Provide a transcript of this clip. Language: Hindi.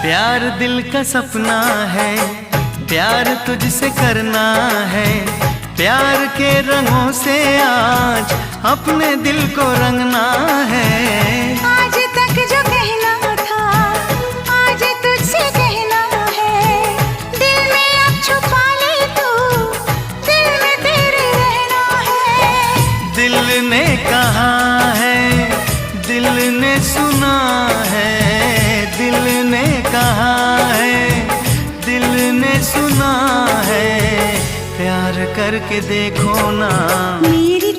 प्यार दिल का सपना है, प्यार तुझसे करना है। प्यार के रंगों से आज अपने दिल को रंगना है। आज तक जो कहना था आज तुझसे कहना है। दिल में अब छुपा ले तू, दिल में तेरे रहना है। दिल ने कहा है, दिल ने सुना है। दिल ने कहा है, दिल ने सुना है। प्यार करके देखो ना, मेरी